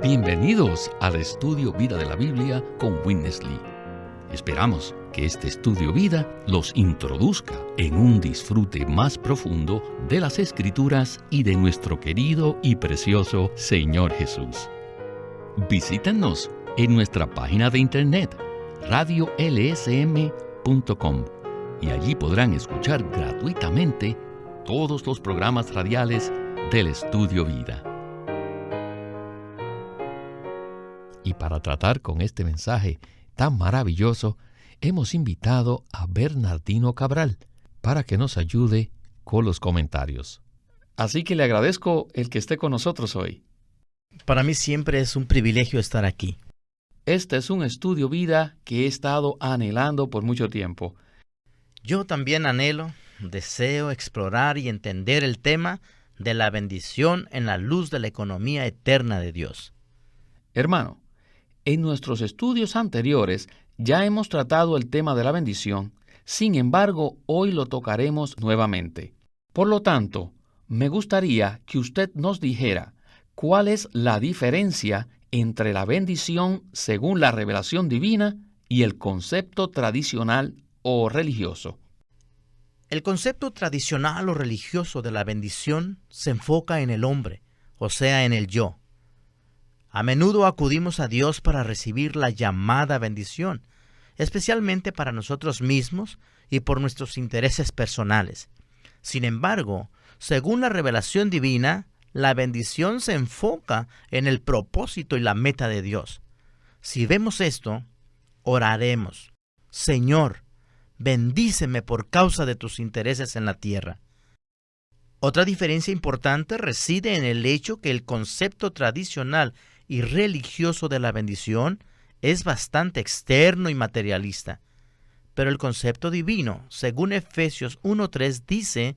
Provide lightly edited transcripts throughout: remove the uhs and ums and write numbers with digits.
Bienvenidos al Estudio Vida de la Biblia con Witness Lee. Esperamos que este Estudio Vida los introduzca en un disfrute más profundo de las Escrituras y de nuestro querido y precioso Señor Jesús. Visítenos en nuestra página de internet radiolsm.com y allí podrán escuchar gratuitamente todos los programas radiales del Estudio Vida. Y para tratar con este mensaje tan maravilloso, hemos invitado a Bernardino Cabral para que nos ayude con los comentarios. Así que le agradezco el que esté con nosotros hoy. Para mí siempre es un privilegio estar aquí. Este es un Estudio Vida que he estado anhelando por mucho tiempo. Yo también anhelo, deseo explorar y entender el tema de la bendición en la luz de la economía eterna de Dios. Hermano, en nuestros estudios anteriores ya hemos tratado el tema de la bendición, sin embargo, hoy lo tocaremos nuevamente. Por lo tanto, me gustaría que usted nos dijera cuál es la diferencia entre la bendición según la revelación divina y el concepto tradicional o religioso. El concepto tradicional o religioso de la bendición se enfoca en el hombre, o sea, en el yo. A menudo acudimos a Dios para recibir la llamada bendición, especialmente para nosotros mismos y por nuestros intereses personales. Sin embargo, según la revelación divina, la bendición se enfoca en el propósito y la meta de Dios. Si vemos esto, oraremos: Señor, bendíceme por causa de tus intereses en la tierra. Otra diferencia importante reside en el hecho que el concepto tradicional y religioso de la bendición es bastante externo y materialista. Pero el concepto divino, según Efesios 1:3, dice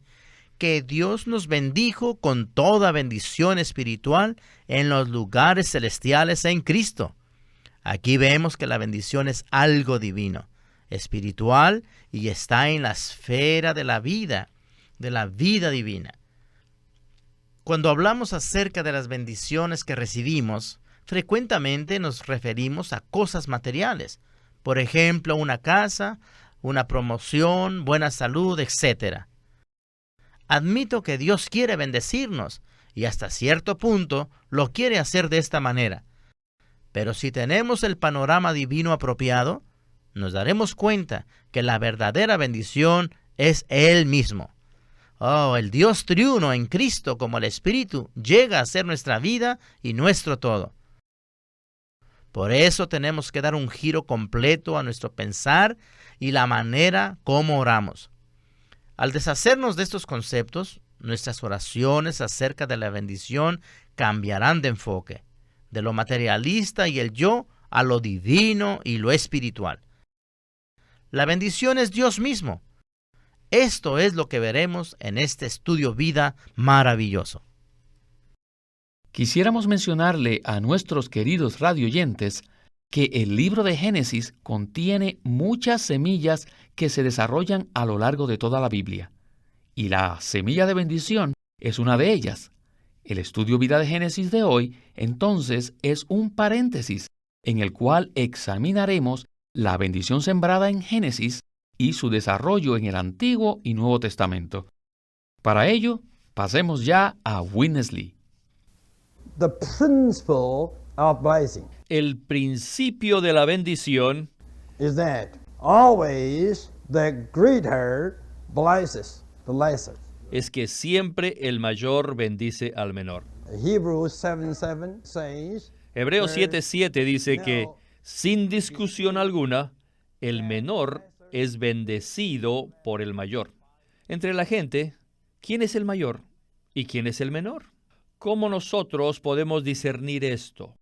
que Dios nos bendijo con toda bendición espiritual en los lugares celestiales en Cristo. Aquí vemos que la bendición es algo divino, espiritual, y está en la esfera de la vida divina. Cuando hablamos acerca de las bendiciones que recibimos, frecuentemente nos referimos a cosas materiales. Por ejemplo, una casa, una promoción, buena salud, etc. Admito que Dios quiere bendecirnos y hasta cierto punto lo quiere hacer de esta manera. Pero si tenemos el panorama divino apropiado, nos daremos cuenta que la verdadera bendición es Él mismo. El Dios triuno en Cristo como el Espíritu llega a ser nuestra vida y nuestro todo. Por eso tenemos que dar un giro completo a nuestro pensar y la manera como oramos. Al deshacernos de estos conceptos, nuestras oraciones acerca de la bendición cambiarán de enfoque, de lo materialista y el yo a lo divino y lo espiritual. La bendición es Dios mismo. Esto es lo que veremos en este Estudio Vida maravilloso. Quisiéramos mencionarle a nuestros queridos radioyentes que el libro de Génesis contiene muchas semillas que se desarrollan a lo largo de toda la Biblia. Y la semilla de bendición es una de ellas. El Estudio Vida de Génesis de hoy, entonces, es un paréntesis en el cual examinaremos la bendición sembrada en Génesis y su desarrollo en el Antiguo y Nuevo Testamento. Para ello, pasemos ya a Witness Lee. The principle of blessing El principio de la bendición is that always the greater blesses the lesser. es que siempre el mayor bendice al menor. Hebrews 7:7 says, Hebreos 7:7 dice que, sin discusión alguna, el menor es bendecido por el mayor. Entre la gente, ¿quién es el mayor y quién es el menor? ¿Cómo nosotros podemos discernir esto?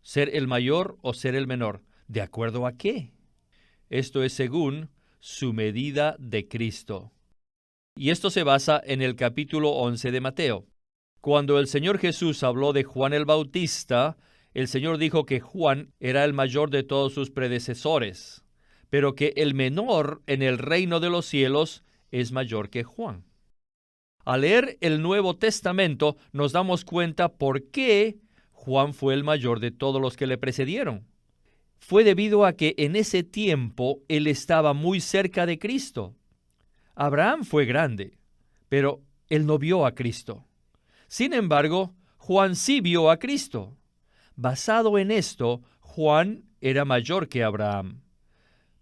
¿Ser el mayor o ser el menor? ¿De acuerdo a qué? Esto es según su medida de Cristo. Y esto se basa en el capítulo 11 de Mateo. Cuando el Señor Jesús habló de Juan el Bautista, el Señor dijo que Juan era el mayor de todos sus predecesores, pero que el menor en el reino de los cielos es mayor que Juan. Al leer el Nuevo Testamento nos damos cuenta por qué Juan fue el mayor de todos los que le precedieron. Fue debido a que en ese tiempo él estaba muy cerca de Cristo. Abraham fue grande, pero él no vio a Cristo. Sin embargo, Juan sí vio a Cristo. Basado en esto, Juan era mayor que Abraham,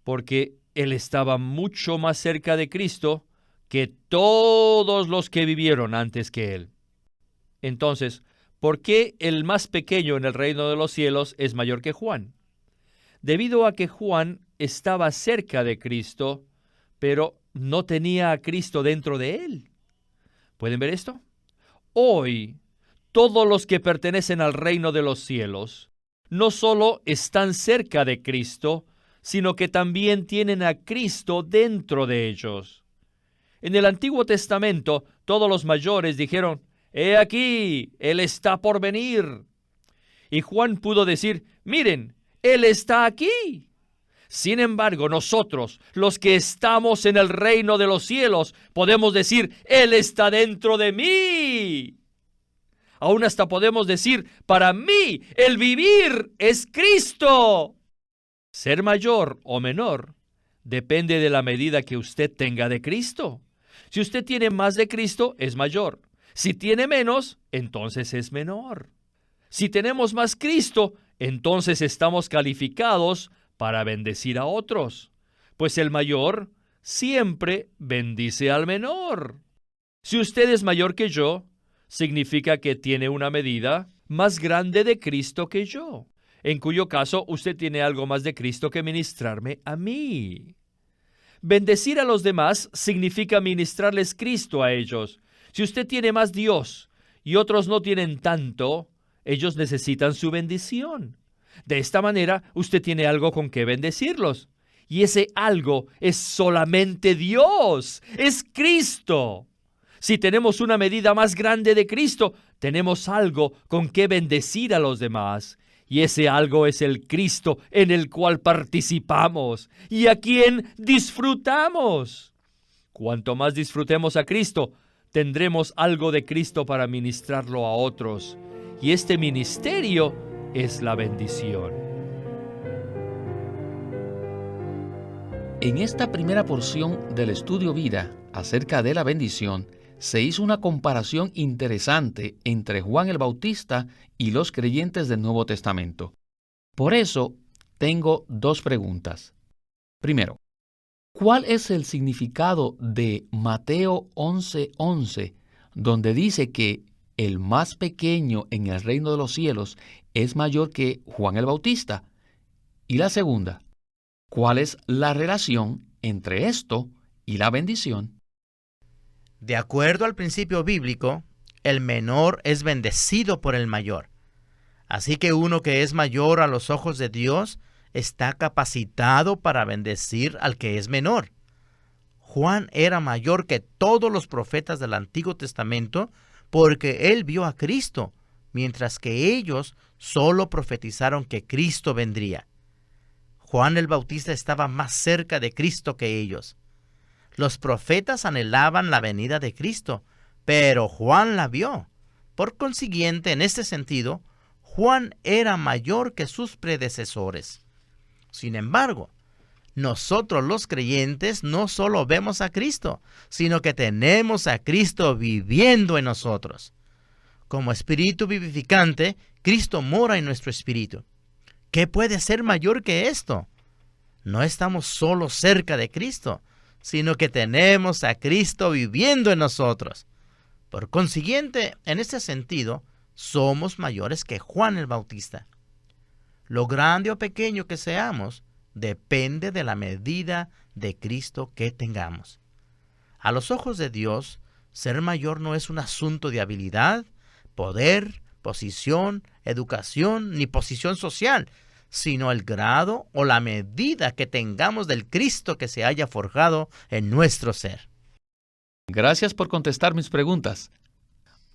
porque él estaba mucho más cerca de Cristo que todos los que vivieron antes que él. Entonces, ¿por qué el más pequeño en el reino de los cielos es mayor que Juan? Debido a que Juan estaba cerca de Cristo, pero no tenía a Cristo dentro de él. ¿Pueden ver esto? Hoy, todos los que pertenecen al reino de los cielos no solo están cerca de Cristo, sino que también tienen a Cristo dentro de ellos. En el Antiguo Testamento, todos los mayores dijeron, «He aquí, Él está por venir». Y Juan pudo decir, «Miren, Él está aquí». Sin embargo, nosotros, los que estamos en el reino de los cielos, podemos decir, «Él está dentro de mí». Aún hasta podemos decir, «Para mí, el vivir es Cristo». Ser mayor o menor depende de la medida que usted tenga de Cristo. Si usted tiene más de Cristo, es mayor. Si tiene menos, entonces es menor. Si tenemos más Cristo, entonces estamos calificados para bendecir a otros, pues el mayor siempre bendice al menor. Si usted es mayor que yo, significa que tiene una medida más grande de Cristo que yo, en cuyo caso usted tiene algo más de Cristo que ministrarme a mí. Bendecir a los demás significa ministrarles Cristo a ellos. Si usted tiene más Dios y otros no tienen tanto, ellos necesitan su bendición. De esta manera, usted tiene algo con que bendecirlos. Y ese algo es solamente Dios, es Cristo. Si tenemos una medida más grande de Cristo, tenemos algo con que bendecir a los demás. Y ese algo es el Cristo en el cual participamos y a quien disfrutamos. Cuanto más disfrutemos a Cristo, tendremos algo de Cristo para ministrarlo a otros. Y este ministerio es la bendición. En esta primera porción del estudio vida acerca de la bendición, se hizo una comparación interesante entre Juan el Bautista y los creyentes del Nuevo Testamento. Por eso, tengo dos preguntas. Primero, ¿cuál es el significado de Mateo 11:11, donde dice que el más pequeño en el reino de los cielos es mayor que Juan el Bautista? Y la segunda, ¿cuál es la relación entre esto y la bendición? De acuerdo al principio bíblico, el menor es bendecido por el mayor. Así que uno que es mayor a los ojos de Dios está capacitado para bendecir al que es menor. Juan era mayor que todos los profetas del Antiguo Testamento porque él vio a Cristo, mientras que ellos solo profetizaron que Cristo vendría. Juan el Bautista estaba más cerca de Cristo que ellos. Los profetas anhelaban la venida de Cristo, pero Juan la vio. Por consiguiente, en este sentido, Juan era mayor que sus predecesores. Sin embargo, nosotros los creyentes no solo vemos a Cristo, sino que tenemos a Cristo viviendo en nosotros. Como espíritu vivificante, Cristo mora en nuestro espíritu. ¿Qué puede ser mayor que esto? No estamos solo cerca de Cristo, sino que tenemos a Cristo viviendo en nosotros. Por consiguiente, en este sentido, somos mayores que Juan el Bautista. Lo grande o pequeño que seamos, depende de la medida de Cristo que tengamos. A los ojos de Dios, ser mayor no es un asunto de habilidad, poder, posición, educación, ni posición social, sino el grado o la medida que tengamos del Cristo que se haya forjado en nuestro ser. Gracias por contestar mis preguntas.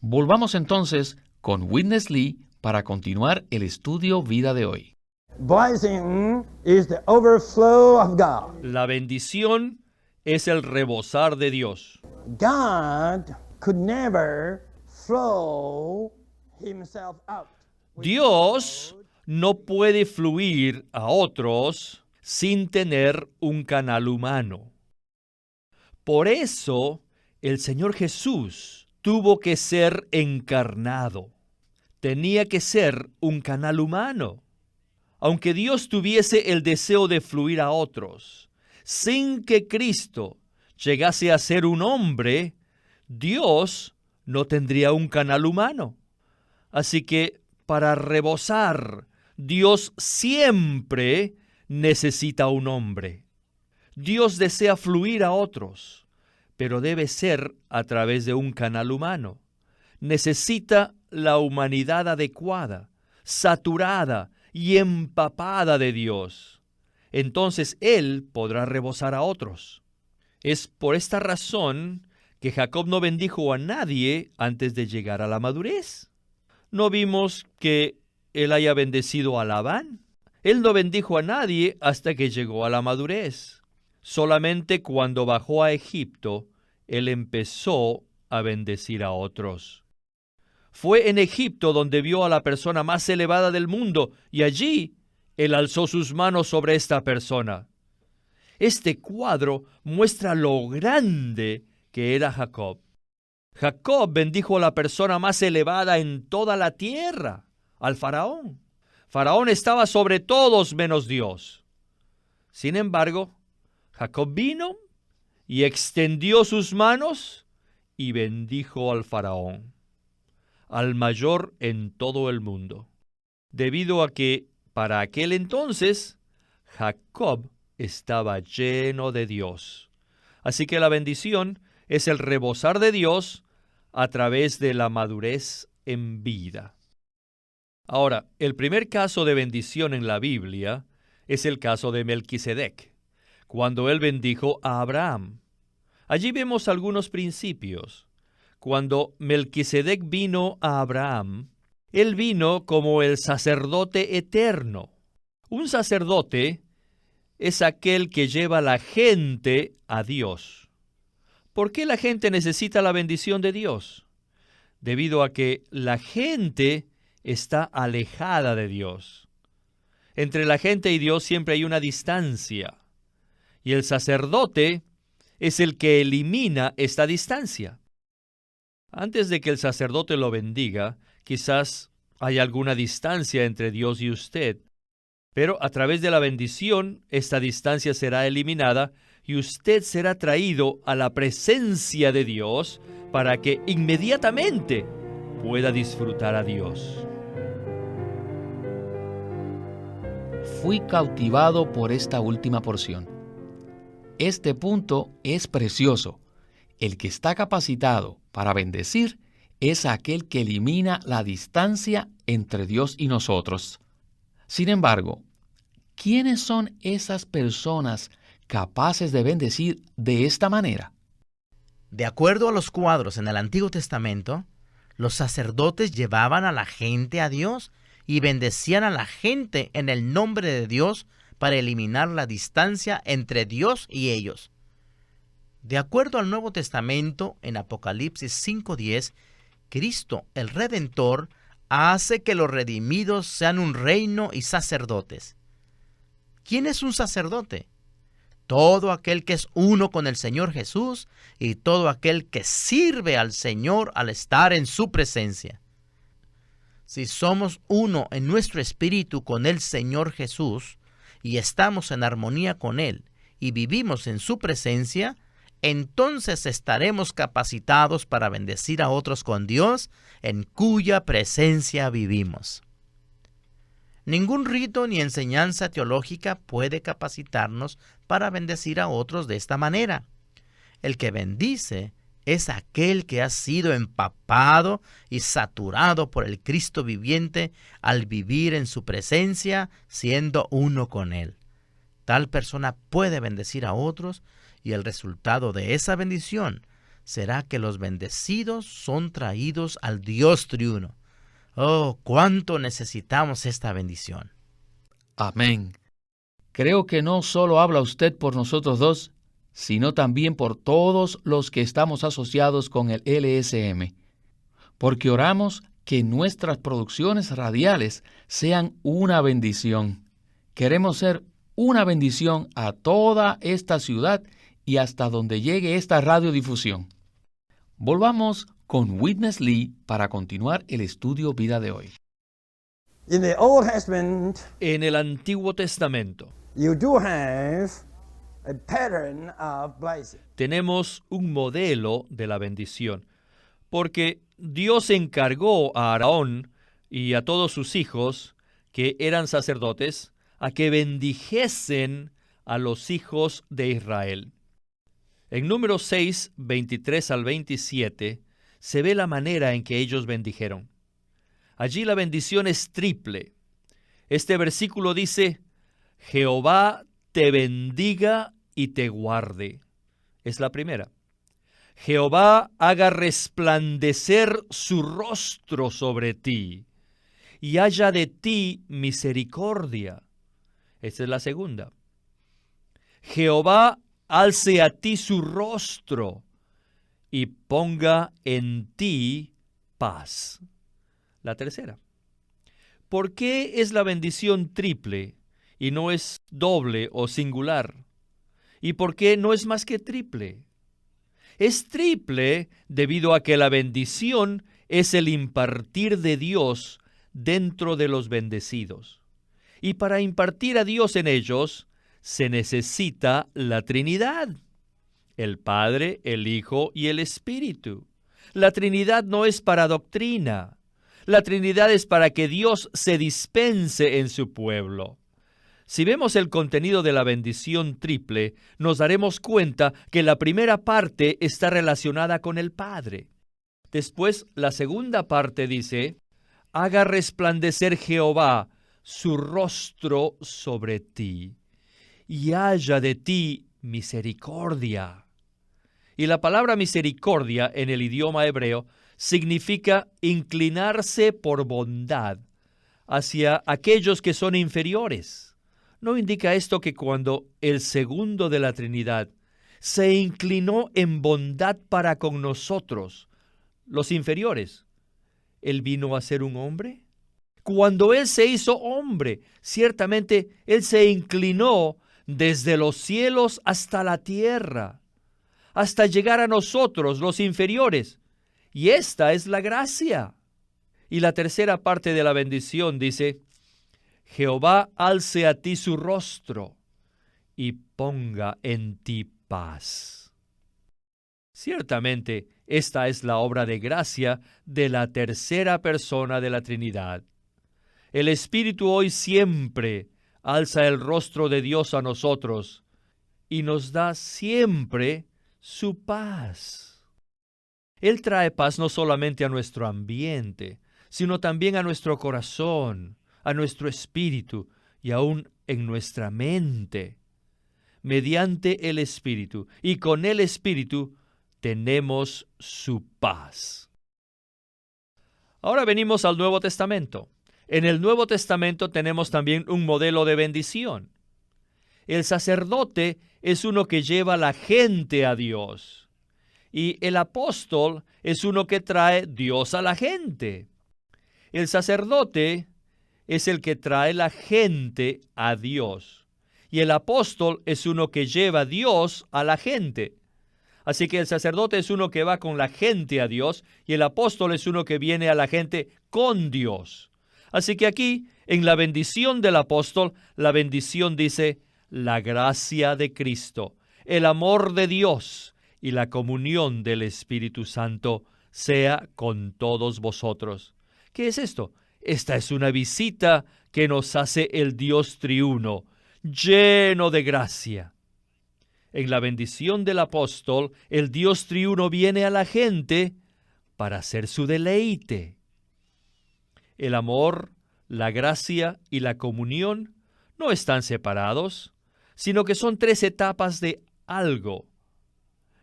Volvamos entonces con Witness Lee para continuar el estudio vida de hoy. Blessing is the overflow of God. La bendición es el rebosar de Dios. God could never throw himself out. Dios no puede fluir a otros sin tener un canal humano. Por eso, el Señor Jesús tuvo que ser encarnado. Tenía que ser un canal humano. Aunque Dios tuviese el deseo de fluir a otros, sin que Cristo llegase a ser un hombre, Dios no tendría un canal humano. Así que para rebosar, Dios siempre necesita un hombre. Dios desea fluir a otros, pero debe ser a través de un canal humano. Necesita la humanidad adecuada, saturada y empapada de Dios. Entonces Él podrá rebosar a otros. Es por esta razón que Jacob no bendijo a nadie antes de llegar a la madurez. No vimos que él haya bendecido a Labán. Él no bendijo a nadie hasta que llegó a la madurez. Solamente cuando bajó a Egipto, él empezó a bendecir a otros. Fue en Egipto donde vio a la persona más elevada del mundo y allí él alzó sus manos sobre esta persona. Este cuadro muestra lo grande que era Jacob. Jacob bendijo a la persona más elevada en toda la tierra, al faraón. Faraón estaba sobre todos menos Dios. Sin embargo, Jacob vino y extendió sus manos y bendijo al faraón, al mayor en todo el mundo, debido a que para aquel entonces Jacob estaba lleno de Dios. Así que la bendición es el rebosar de Dios a través de la madurez en vida. Ahora, el primer caso de bendición en la Biblia es el caso de Melquisedec, cuando él bendijo a Abraham. Allí vemos algunos principios. Cuando Melquisedec vino a Abraham, él vino como el sacerdote eterno. Un sacerdote es aquel que lleva a la gente a Dios. ¿Por qué la gente necesita la bendición de Dios? Debido a que la gente está alejada de Dios. Entre la gente y Dios siempre hay una distancia. Y el sacerdote es el que elimina esta distancia. Antes de que el sacerdote lo bendiga, quizás hay alguna distancia entre Dios y usted. Pero a través de la bendición, esta distancia será eliminada y usted será traído a la presencia de Dios para que inmediatamente pueda disfrutar a Dios. Fui cautivado por esta última porción. Este punto es precioso. El que está capacitado para bendecir es aquel que elimina la distancia entre Dios y nosotros. Sin embargo, ¿quiénes son esas personas capaces de bendecir de esta manera? De acuerdo a los cuadros en el Antiguo Testamento, los sacerdotes llevaban a la gente a Dios y bendecían a la gente en el nombre de Dios para eliminar la distancia entre Dios y ellos. De acuerdo al Nuevo Testamento, en Apocalipsis 5:10, Cristo, el Redentor, hace que los redimidos sean un reino y sacerdotes. ¿Quién es un sacerdote? Todo aquel que es uno con el Señor Jesús y todo aquel que sirve al Señor al estar en su presencia. Si somos uno en nuestro espíritu con el Señor Jesús y estamos en armonía con Él y vivimos en su presencia, entonces estaremos capacitados para bendecir a otros con Dios en cuya presencia vivimos. Ningún rito ni enseñanza teológica puede capacitarnos para bendecir a otros de esta manera. El que bendice es aquel que ha sido empapado y saturado por el Cristo viviente al vivir en su presencia, siendo uno con Él. Tal persona puede bendecir a otros y el resultado de esa bendición será que los bendecidos son traídos al Dios triuno. Oh, cuánto necesitamos esta bendición. Amén. Creo que no solo habla usted por nosotros dos, sino también por todos los que estamos asociados con el LSM, porque oramos que nuestras producciones radiales sean una bendición. Queremos ser una bendición a toda esta ciudad y hasta donde llegue esta radiodifusión. Volvamos con Witness Lee para continuar el estudio vida de hoy. In the Old Testament, En el Antiguo Testamento you do have a pattern of blessing. tenemos un modelo de la bendición, porque Dios encargó a Aarón y a todos sus hijos, que eran sacerdotes, a que bendijesen a los hijos de Israel. En Números 6, 23 al 27, se ve la manera en que ellos bendijeron. Allí la bendición es triple. Este versículo dice: Jehová te bendiga y te guarde. Es la primera. Jehová haga resplandecer su rostro sobre ti y haya de ti misericordia. Esta es la segunda. Jehová alce a ti su rostro y ponga en ti paz. La tercera. ¿Por qué es la bendición triple y no es doble o singular? ¿Y por qué no es más que triple? Es triple debido a que la bendición es el impartir de Dios dentro de los bendecidos. Y para impartir a Dios en ellos, se necesita la Trinidad: el Padre, el Hijo y el Espíritu. La Trinidad no es para doctrina. La Trinidad es para que Dios se dispense en su pueblo. Si vemos el contenido de la bendición triple, nos daremos cuenta que la primera parte está relacionada con el Padre. Después, la segunda parte dice: haga resplandecer Jehová su rostro sobre ti y haya de ti misericordia. Y la palabra misericordia en el idioma hebreo significa inclinarse por bondad hacia aquellos que son inferiores. ¿No indica esto que cuando el segundo de la Trinidad se inclinó en bondad para con nosotros, los inferiores, Él vino a ser un hombre? Cuando Él se hizo hombre, ciertamente Él se inclinó desde los cielos hasta la tierra, hasta llegar a nosotros, los inferiores. Y esta es la gracia. Y la tercera parte de la bendición dice: Jehová alce a ti su rostro y ponga en ti paz. Ciertamente, esta es la obra de gracia de la tercera persona de la Trinidad. El Espíritu hoy siempre alza el rostro de Dios a nosotros y nos da siempre su paz. Él trae paz no solamente a nuestro ambiente, sino también a nuestro corazón, a nuestro espíritu y aún en nuestra mente. Mediante el Espíritu y con el Espíritu tenemos su paz. Ahora venimos al Nuevo Testamento. En el Nuevo Testamento tenemos también un modelo de bendición. El sacerdote es uno que lleva a la gente a Dios. Y el apóstol es uno que trae Dios a la gente. El sacerdote es el que trae la gente a Dios. Y el apóstol es uno que lleva a Dios a la gente. Así que el sacerdote es uno que va con la gente a Dios y el apóstol es uno que viene a la gente con Dios. Así que aquí, en la bendición del apóstol, la bendición dice: la gracia de Cristo, el amor de Dios y la comunión del Espíritu Santo sea con todos vosotros. ¿Qué es esto? Esta es una visita que nos hace el Dios triuno, lleno de gracia. En la bendición del apóstol, el Dios triuno viene a la gente para hacer su deleite. El amor, la gracia y la comunión no están separados, sino que son tres etapas de algo.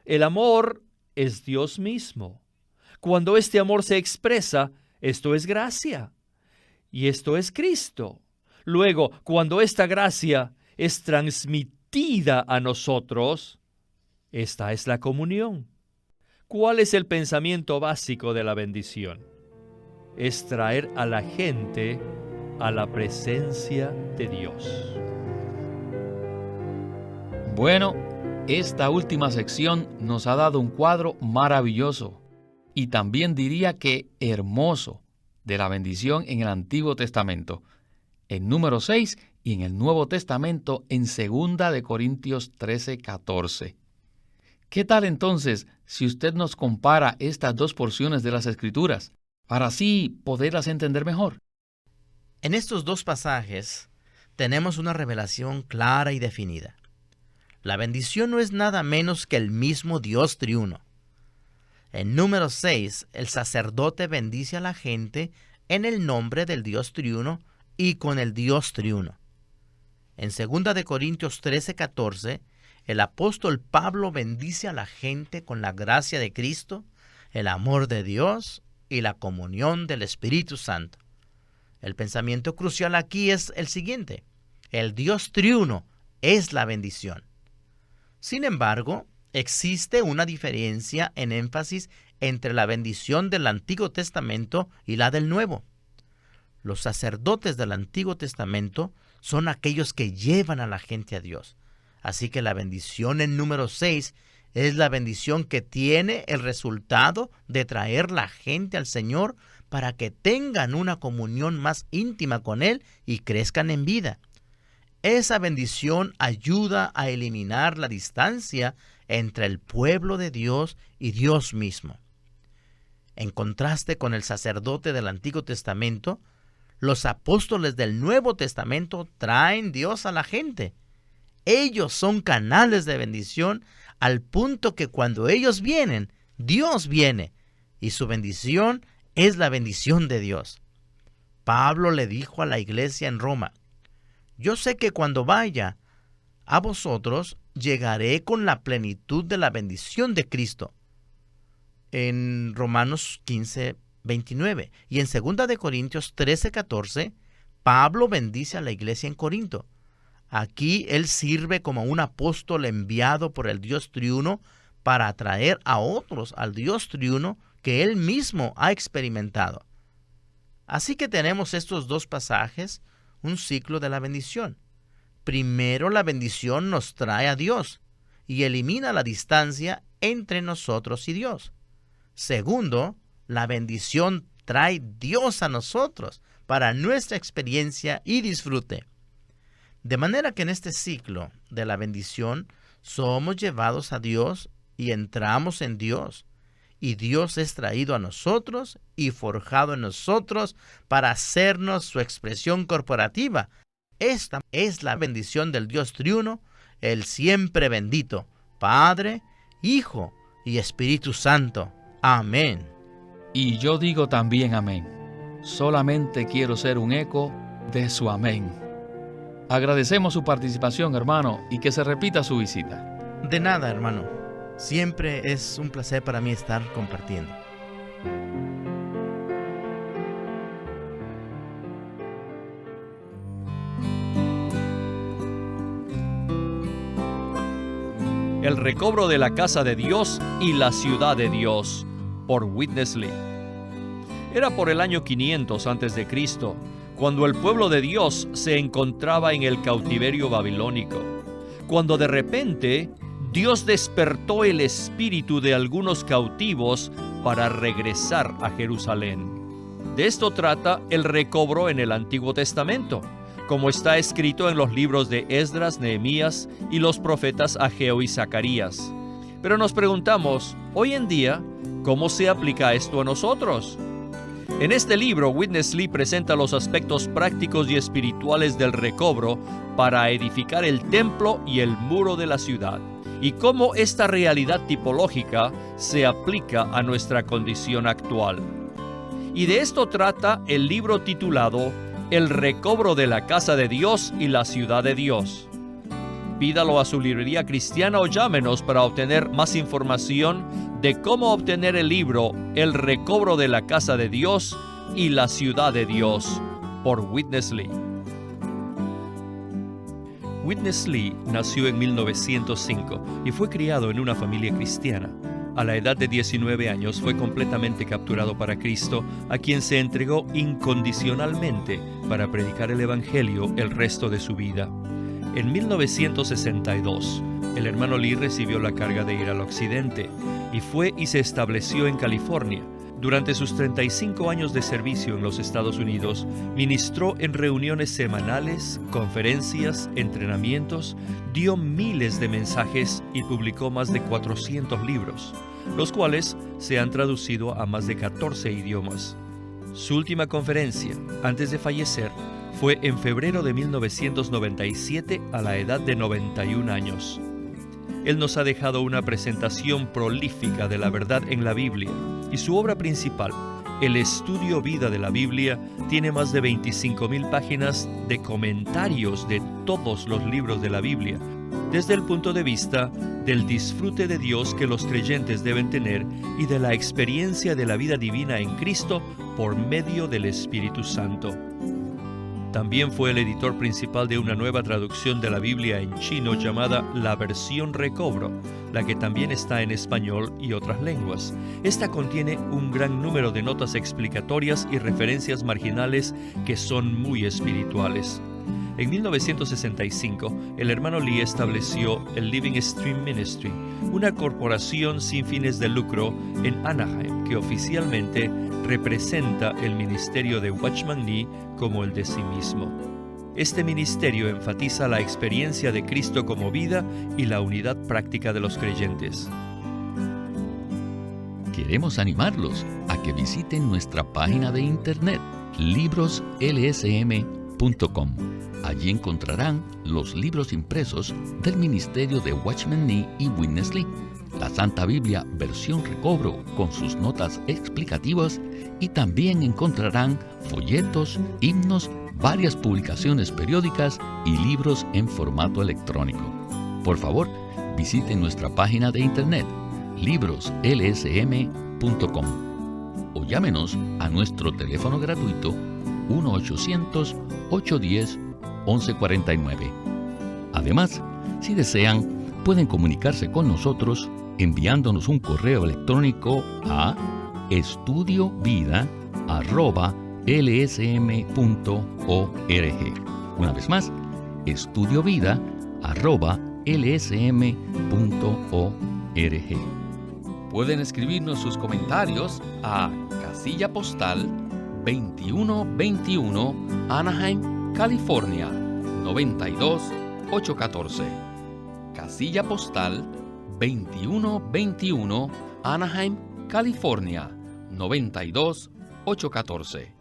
El amor es Dios mismo. Cuando este amor se expresa, esto es gracia. Y esto es Cristo. Luego, cuando esta gracia es transmitida a nosotros, esta es la comunión. ¿Cuál es el pensamiento básico de la bendición? es traer a la gente a la presencia de Dios. Bueno, esta última sección nos ha dado un cuadro maravilloso y también diría que hermoso de la bendición en el Antiguo Testamento, en Número 6 y en el Nuevo Testamento en 2 de Corintios 13:14. ¿Qué tal entonces si usted nos compara estas dos porciones de las Escrituras para así poderlas entender mejor? En estos dos pasajes tenemos una revelación clara y definida. La bendición no es nada menos que el mismo Dios triuno. En Número 6, el sacerdote bendice a la gente en el nombre del Dios triuno y con el Dios triuno. En 2 de Corintios 13:14, el apóstol Pablo bendice a la gente con la gracia de Cristo, el amor de Dios y la comunión del Espíritu Santo. El pensamiento crucial aquí es el siguiente: el Dios triuno es la bendición. Sin embargo, existe una diferencia en énfasis entre la bendición del Antiguo Testamento y la del Nuevo. Los sacerdotes del Antiguo Testamento son aquellos que llevan a la gente a Dios. Así que la bendición en Número 6 es la bendición que tiene el resultado de traer la gente al Señor para que tengan una comunión más íntima con Él y crezcan en vida. Esa bendición ayuda a eliminar la distancia entre el pueblo de Dios y Dios mismo. En contraste con el sacerdote del Antiguo Testamento, los apóstoles del Nuevo Testamento traen Dios a la gente. Ellos son canales de bendición al punto que cuando ellos vienen, Dios viene, y su bendición es la bendición de Dios. Pablo le dijo a la iglesia en Roma: yo sé que cuando vaya a vosotros, llegaré con la plenitud de la bendición de Cristo. En Romanos 15:29. Y en 2 de Corintios 13:14, Pablo bendice a la iglesia en Corinto. Aquí él sirve como un apóstol enviado por el Dios triuno para atraer a otros al Dios triuno que él mismo ha experimentado. Así que tenemos estos dos pasajes, un ciclo de la bendición. Primero, la bendición nos trae a Dios y elimina la distancia entre nosotros y Dios. Segundo, la bendición trae Dios a nosotros para nuestra experiencia y disfrute. De manera que en este ciclo de la bendición somos llevados a Dios y entramos en Dios. Y Dios es traído a nosotros y forjado en nosotros para hacernos su expresión corporativa. Esta es la bendición del Dios triuno, el siempre bendito, Padre, Hijo y Espíritu Santo. Amén. Y yo digo también amén. Solamente quiero ser un eco de su amén. Agradecemos su participación, hermano, y que se repita su visita. De nada, hermano. Siempre es un placer para mí estar compartiendo. El recobro de la casa de Dios y la ciudad de Dios, por Witness Lee. Era por el año 500 a.C., cuando el pueblo de Dios se encontraba en el cautiverio babilónico, cuando de repente Dios despertó el espíritu de algunos cautivos para regresar a Jerusalén. De esto trata el recobro en el Antiguo Testamento, como está escrito en los libros de Esdras, Nehemías y los profetas Ageo y Zacarías. Pero nos preguntamos, hoy en día, ¿cómo se aplica esto a nosotros? En este libro, Witness Lee presenta los aspectos prácticos y espirituales del recobro para edificar el templo y el muro de la ciudad, y cómo esta realidad tipológica se aplica a nuestra condición actual. Y de esto trata el libro titulado El recobro de la casa de Dios y la ciudad de Dios. Pídalo a su librería cristiana o llámenos para obtener más información de cómo obtener el libro El recobro de la casa de Dios y la ciudad de Dios, por Witness Lee. Witness Lee nació en 1905 y fue criado en una familia cristiana. A la edad de 19 años fue completamente capturado para Cristo, a quien se entregó incondicionalmente para predicar el Evangelio el resto de su vida. En 1962, el hermano Lee recibió la carga de ir al occidente y fue y se estableció en California. Durante sus 35 años de servicio en los Estados Unidos, ministró en reuniones semanales, conferencias, entrenamientos, dio miles de mensajes y publicó más de 400 libros, los cuales se han traducido a más de 14 idiomas. Su última conferencia, antes de fallecer, fue en febrero de 1997 a la edad de 91 años. Él nos ha dejado una presentación prolífica de la verdad en la Biblia, y su obra principal, el Estudio Vida de la Biblia, tiene más de 25,000 páginas de comentarios de todos los libros de la Biblia, desde el punto de vista del disfrute de Dios que los creyentes deben tener y de la experiencia de la vida divina en Cristo por medio del Espíritu Santo. También fue el editor principal de una nueva traducción de la Biblia en chino llamada La Versión Recobro, la que también está en español y otras lenguas. Esta contiene un gran número de notas explicatorias y referencias marginales que son muy espirituales. En 1965, el hermano Lee estableció el Living Stream Ministry, una corporación sin fines de lucro en Anaheim que oficialmente representa el ministerio de Watchman Nee como el de sí mismo. Este ministerio enfatiza la experiencia de Cristo como vida y la unidad práctica de los creyentes. Queremos animarlos a que visiten nuestra página de internet, libroslsm.com. Allí encontrarán los libros impresos del ministerio de Watchman Nee y Witness Lee, la Santa Biblia versión recobro con sus notas explicativas, y también encontrarán folletos, himnos, varias publicaciones periódicas y libros en formato electrónico. Por favor, visiten nuestra página de internet, libroslsm.com, o llámenos a nuestro teléfono gratuito 1-800-810-1149. Además, si desean, pueden comunicarse con nosotros enviándonos un correo electrónico a estudiovida@lsm.org. Una vez más, estudiovida@lsm.org. Pueden escribirnos sus comentarios a casilla postal 2121, Anaheim, California 92814. Casilla postal 2121, Anaheim, California 92814.